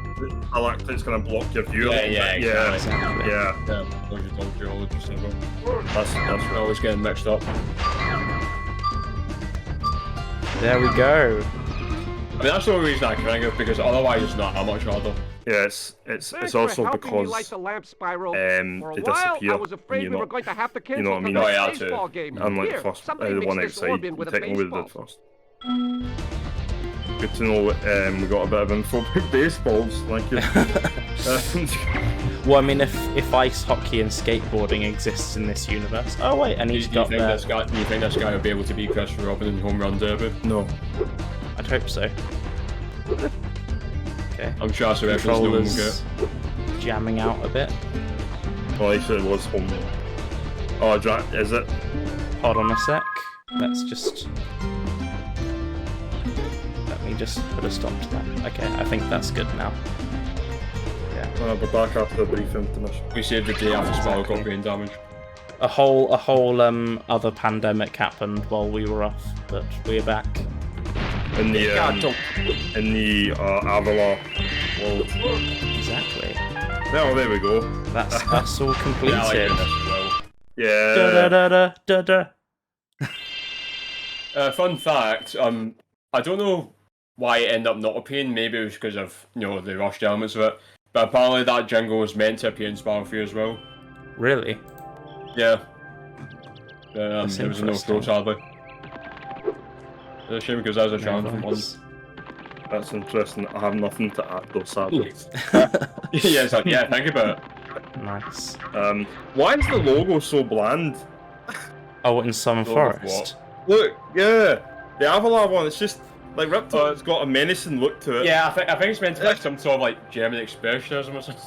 Galactic's gonna block your view. Yeah, exactly. Exactly. Yeah, Yeah, those are all geologists as well. that's We're always getting mixed up. There we go. I mean, that's the only reason I can think of, because otherwise it's not that much harder. yeah, it's also How can you because light the lamp, Spyro? For a they while, disappear. I was afraid you we know, were going to have to cancel know what I mean? the Oh, yeah, next too. baseball game. unlike Here, the first, somebody the mix one this outside, orb in with a technically baseball. did first. Good to know we got a bit of info about baseballs, thank you. Well, I mean, if ice hockey and skateboarding exists in this universe... Oh wait, and Do he's you got think the... do you think this guy will be able to beat Christopher Robin in Home Run Derby? No. I'd hope so. Okay. I'm sure that's a reference no one will Controllers get. jamming out a bit. Well, actually, it was home. Oh, is it? Hold on a sec. Let's just... Let me just put a stop to that. Okay, I think that's good now. Yeah. We're back after the brief intermission. We saved the day after Spyro got brain damage. A whole other pandemic happened while we were off, but we're back. In the Avalar world. Exactly. Well, there we go. That's us all Yeah, I like completed. this as well. Da da Yeah. da da da da. Fun fact, I don't know why it ended up not appearing. Maybe it was because of, the rushed elements of it. But apparently that jingle was meant to appear in Spyro 3 as well. Really? Yeah. That's There was no interesting. throw, sadly. It's a shame because that was a No challenge from one. voice. That's interesting. I have nothing to add though, sadly. Yeah, it's like, yeah, think about it. Nice. Why is the logo so bland? Oh, in Summer Logo of Forest. Look, yeah, the Avalar one. It's just like Ripto. It's got a menacing look to it. Yeah, I think it's meant to be some sort of like German expressionism or something.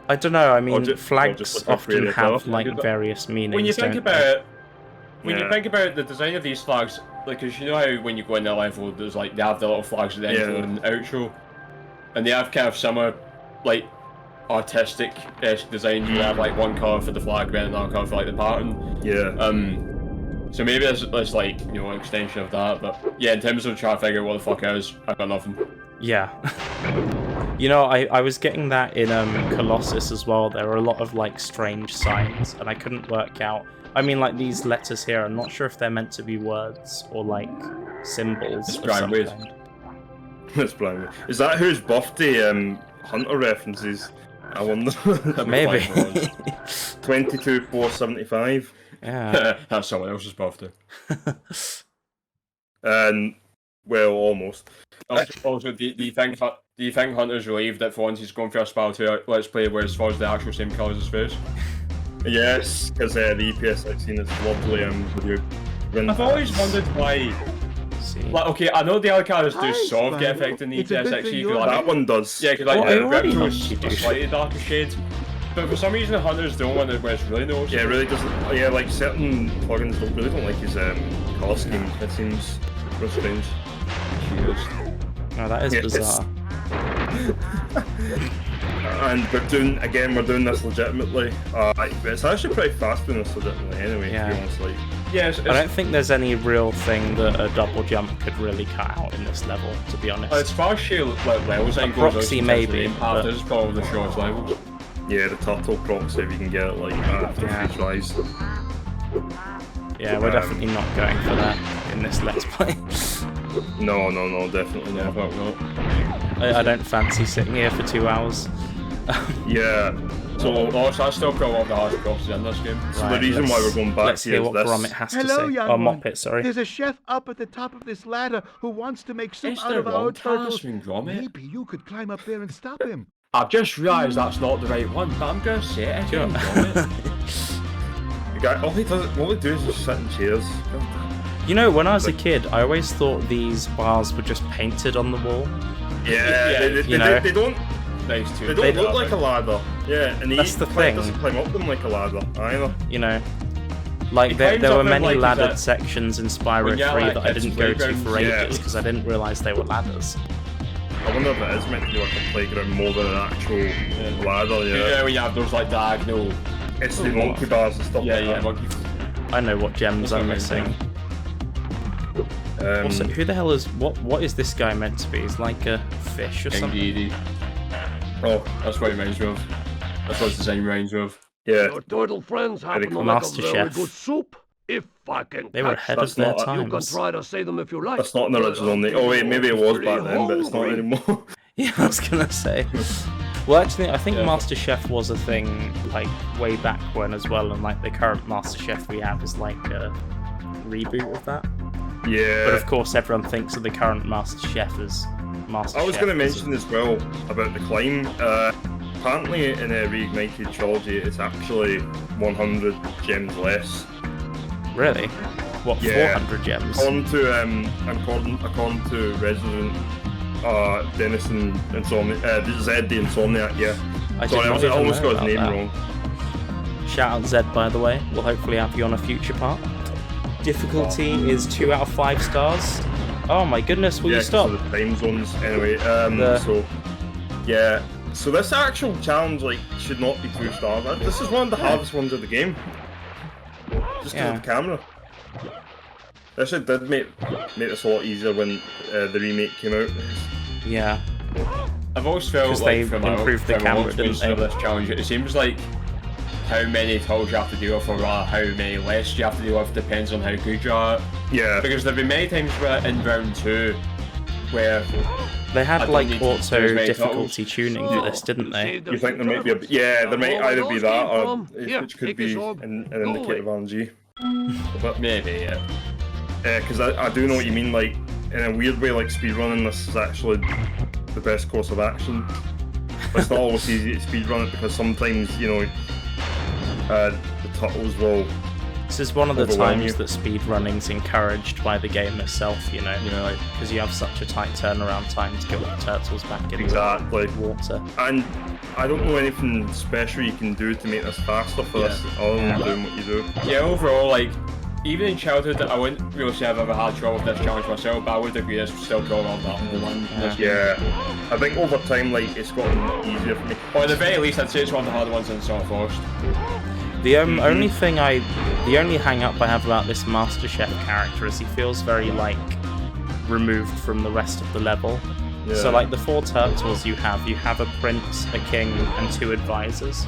I don't know. I mean, just flags look up often really have well. like various meanings. When you think don't about they? it, when you think about the design of these flags, like, cause you know how when you go in the level, there's like they have the little flags at the intro and outro. And they have kind of similar, like, artistic-esque designs. You have like one colour for the flag, and another colour for like the pattern. Yeah. So maybe there's like, you know, an extension of that. But yeah, in terms of trying to figure out what the fuck it is, I got nothing. Yeah. You know, I was getting that in Colossus as well. There were a lot of like strange signs, and I couldn't work out. I mean, like these letters here, I'm not sure if they're meant to be words or like symbols. It's Brian Weird. That's Brian Weird. Is that whose birthday Hunter references? I wonder. Maybe. 22/4/75. Yeah. That's someone else's birthday. And well, almost. Also, do you think Hunter's relieved that for once he's going for a Spyro 2 Let's Play where his fuzz the actual same colour as his face? Yes, because the EPS I've seen is lovely review. I've always wondered why. Like, okay, I know the other characters do sort of get affected in the EPS XE. Like, that one does. Yeah, because like Ripto is a slightly darker shade. But for some reason, Hunter's the only one where it's really noticeable. Yeah, it really doesn't. Yeah, like certain plugins really don't like his colour scheme. It seems real strange. No, that is bizarre. And we're doing this legitimately. It's actually pretty fast doing this legitimately anyway, to be honest. Like, yes, I don't think there's any real thing that a double jump could really cut out in this level, to be honest. As far as sheer like levels and goes, proxy maybe, but this is probably the shortest levels. Yeah, the turtle proxy, if you can get it like after 3 tries. Yeah, we're definitely not going for that in this Let's Play. No, definitely not. I don't fancy sitting here for 2 hours. Yeah. So I still got a lot of the hardest proxies in this game. So the reason why we're going back let's here hear is what this. Gromit has to Hello, say. young Oh, one. Moppet, sorry. There's a chef up at the top of this ladder who wants to make soup out of our turtles. Maybe you could climb up there and stop him. I've just realised that's not the right one, but I'm going to say it again. The guy, all he do is just sit in chairs. You know, when I was a kid, I always thought these bars were just painted on the wall. Yeah, they don't. They don't look like a ladder. Yeah, and that's the thing. Doesn't climb up them like a ladder either. You know, like there were many laddered sections in Spyro 3 that I didn't go to for ages because I didn't realise they were ladders. I wonder if it is meant to be like a playground more than an actual ladder. Yeah, when you have those like diagonal. It's the monkey bars and stuff. Yeah, like I know what gems I'm missing. Also, who the hell is what is this guy meant to be? He's like a fish or something. Oh, that's what he reminds me of. That's what his design reminds me of. Yeah. Your turtle friends happen to Master make a very Chef. good soup. If I can They were ahead of their times. You can try to say them if you like. That's not an original name. Oh wait, maybe it was back then, but it's not anymore. Yeah, I was gonna say. Well, actually, I think Master Chef was a thing like way back when as well, and like the current Master Chef we have is like a reboot of that. Yeah. But of course, everyone thinks of the current Master Chef as Master Chef. I was going to mention as well about the climb. Apparently, in a Reignited trilogy, it's actually 100 gems less. Really? What? 400 gems? According to Resident Denison Insomniac, Zed the Insomniac. Yeah. Sorry, I almost got his name wrong. Shout out Zed, by the way. We'll hopefully have you on a future part. Difficulty is 2 out of 5 stars. Oh my goodness, will you stop? The time zones. Anyway, so this actual challenge should not be 2 stars. This is one of the hardest ones of the game. Just because of the camera. This did make this a lot easier when the remake came out. Yeah. I've always felt like they improved the camera, didn't they? This challenge, it seems like how many tools you have to deal with or how many less you have to deal with depends on how good you are. Yeah. Because there have been many times in round 2 where they had auto difficulty tuning for this, didn't they? You think there might be there might either be that or which could be an indicator of RNG. But maybe, yeah. Because I do know what you mean, like, in a weird way, like, speedrunning this is actually the best course of action. But it's not always easy to speedrun it because sometimes, you know, the turtles will... This is one of the times that speedrunning's encouraged by the game itself, you know, because you have such a tight turnaround time to get the turtles back in water. And I don't know anything special you can do to make this faster for this, other than doing what you do. Yeah, overall, like, even in childhood, I wouldn't really say I've ever had trouble with this challenge myself, but I would agree it's still probably not that whole one. Yeah, I think over time, like, it's gotten easier for me. Or at the very least, I'd say it's one of the harder ones in Sonic Forest. The only hang up I have about this Master Chef character is he feels very like removed from the rest of the level. Yeah. So like the 4 turtles you have a prince, a king, and 2 advisors.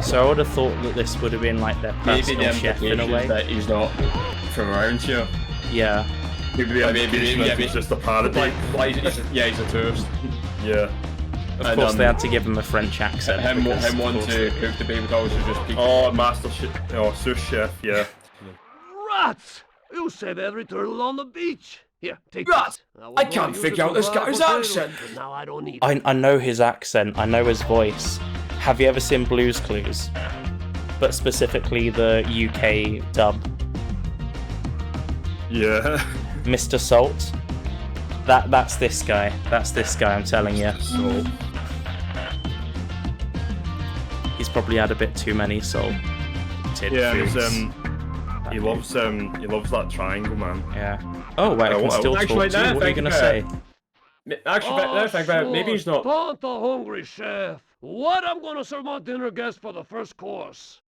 So I would have thought that this would have been like their personal chef in a way. That he's not from around here. Yeah. Maybe it's just a parody. He's a tourist. Yeah. Of course, they had to give him a French accent. Him wanting to cook the baby dolls was just people. Oh, sous chef, yeah. Rats! You said every turtle on the beach. Here, take Rats! this. I can't figure out this guy's accent. Now I don't need I know his accent. I know his voice. Have you ever seen Blue's Clues? But specifically the UK dub. Yeah. Mr. Salt. That's this guy. That's this guy, I'm telling you. So, He's probably had a bit too many salted foods. he loves that triangle, man. Yeah. Oh wait, I can still talk to you. What are you gonna say? Actually, think about it. Maybe he's not. Don't the hungry chef. What I'm gonna serve my dinner guests for the first course?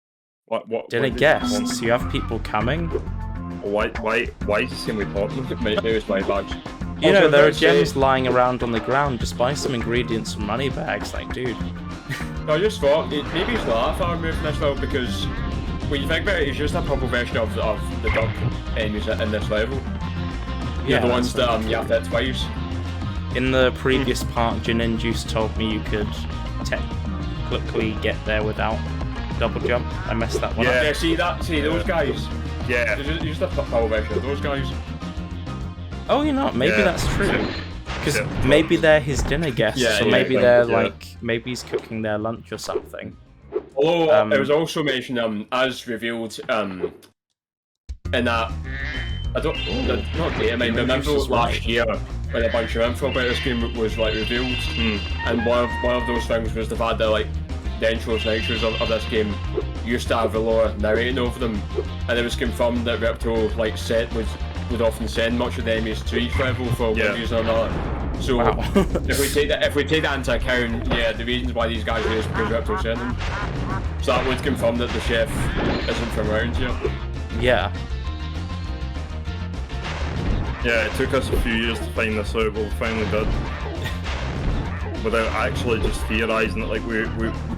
Dinner guests? You have people coming? Why is he saying we pop them? Maybe it's my bags. You know, there are gems lying around on the ground. Just buy some ingredients from money bags, like, dude. I just thought maybe he's not that far removed from this level because when you think about it, it's just a proper version of the duck enemies in this level. Yeah, the ones that you have to hit twice. In the previous part, Jinin Juice told me you could technically get there without double jump. I messed that one up. Yeah, see those guys. Yeah. You just have to power version of those guys. Oh, you know, maybe that's true. Because maybe they're his dinner guests, or maybe they're maybe he's cooking their lunch or something. Although it was also mentioned as revealed in that not data mine, but remember last year when a bunch of info about this game was like revealed, and one of those things was the fact that like the intros and extras of this game used to have Valora narrating over them, and it was confirmed that Ripto like would often send much of the enemies to each level for one reason or another. So if we take that into account, the reasons why these guys are is because Ripto sent them. So that would confirm that the chef isn't from around here. Yeah. Yeah, it took us a few years to find this out, but we finally did. Without actually just theorising it like we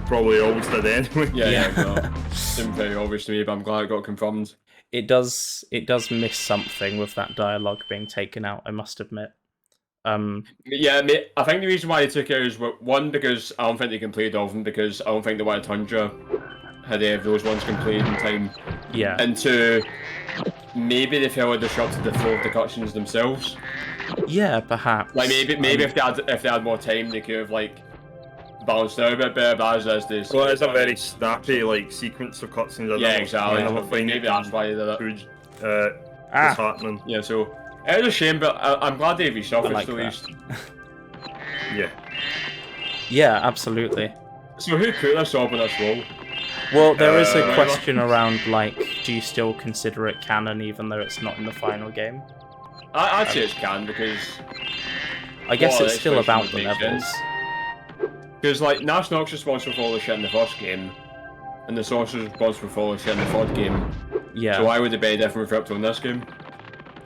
probably always did anyway. Yeah. Seemed very obvious to me, but I'm glad it got confirmed. It does miss something with that dialogue being taken out, I must admit. Yeah, mate, I think the reason why they took it out is one, because I don't think they completed all of them, because I don't think the Wild Tundra had any of those ones completed in time. Yeah. And two, maybe they felt like disrupted the flow of the cutscenes themselves. Yeah, perhaps. Like maybe if they had more time, they could have like balanced out a bit better. But as this, well, it's a very snappy like sequence of cutscenes. Yeah, exactly. Maybe that's why they did it. What's happening? Yeah, so it was a shame, but I'm glad they resurfaced at least. Yeah. Yeah, absolutely. So who put this up on this role? Well, there is a question around, like, do you still consider it canon even though it's not in the final game? I'd say it's canon because I guess it's still about the levels. Because, like, Nox's responsible for all the shit in the first game, and the Sorcerer's responsible for all the shit in the third game. Yeah. So why would it be different with Ripto in this game?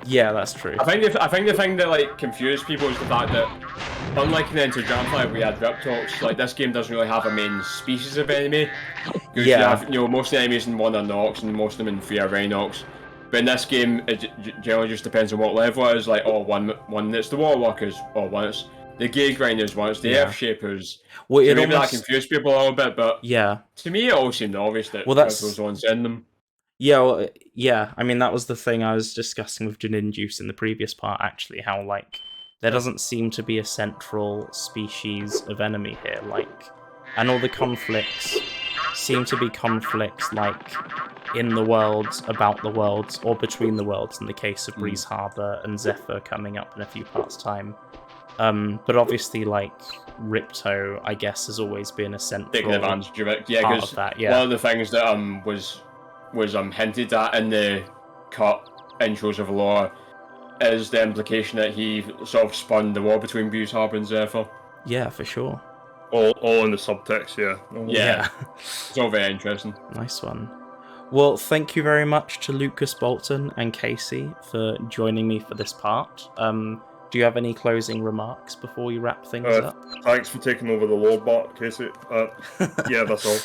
Yeah, that's true. I think the thing that like confused people is the fact that, unlike in the Enter Dragonfly we had Riptox, like this game doesn't really have a main species of enemy. Because you have, most of the enemies in 1 are Nox and most of them in 3 are Rhinox. But in this game, it generally just depends on what level it is. Like, one it's the Water Walkers, or one it's the Gay Grinders, one it's the Earth Shapers. Well, so maybe that confused people a little bit, but to me it all seemed obvious that that's was the one sending them. Yeah, well, yeah. I mean, that was the thing I was discussing with Jinin Juice in the previous part, actually, how, like, there doesn't seem to be a central species of enemy here, like, and all the conflicts seem to be conflicts, like, in the worlds, about the worlds, or between the worlds, in the case of Breeze Harbor and Zephyr coming up in a few parts' time. But obviously, like, Ripto, I guess, has always been a central taking advantage of it. Yeah, part because of that, one of the things that was hinted at in the cut intros of lore is the implication that he sort of spun the war between Beerus, Harbour, and Zephyr. Yeah, for sure. All in the subtext, yeah. Yeah. It's all very interesting. Nice one. Well, thank you very much to Lucas, Bolton, and Kasey for joining me for this part. Do you have any closing remarks before we wrap things up? Thanks for taking over the lore part, Kasey. Yeah, that's all.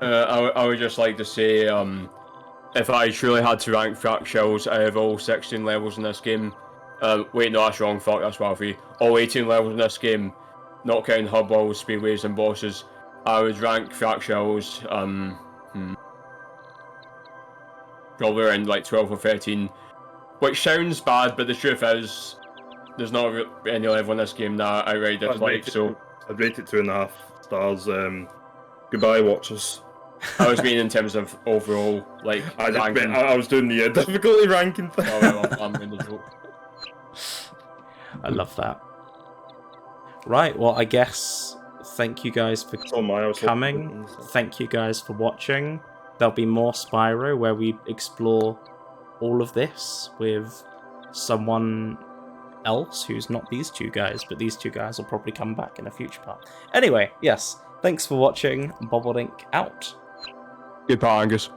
I would just like to say, if I truly had to rank fractals out of all 16 levels in this game, wait, no, that's wrong, fuck, that's Wi-Fi. All 18 levels in this game, not counting hub walls, speedways, and bosses, I would rank fractals, probably around like 12 or 13, which sounds bad, but the truth is, there's not any level in this game that I outright dislike, so... I'd rate it 2.5 stars. Goodbye, watchers. I was meaning in terms of overall, like, I was doing the difficulty ranking thing. Oh, well, I'm in the joke. I love that. Right, well, I guess thank you guys for coming. Thank you guys for watching. There'll be more Spyro where we explore all of this with someone else who's not these two guys, but these two guys will probably come back in a future part. Anyway, yes, thanks for watching. Bobbledink out. Goodbye, Angus.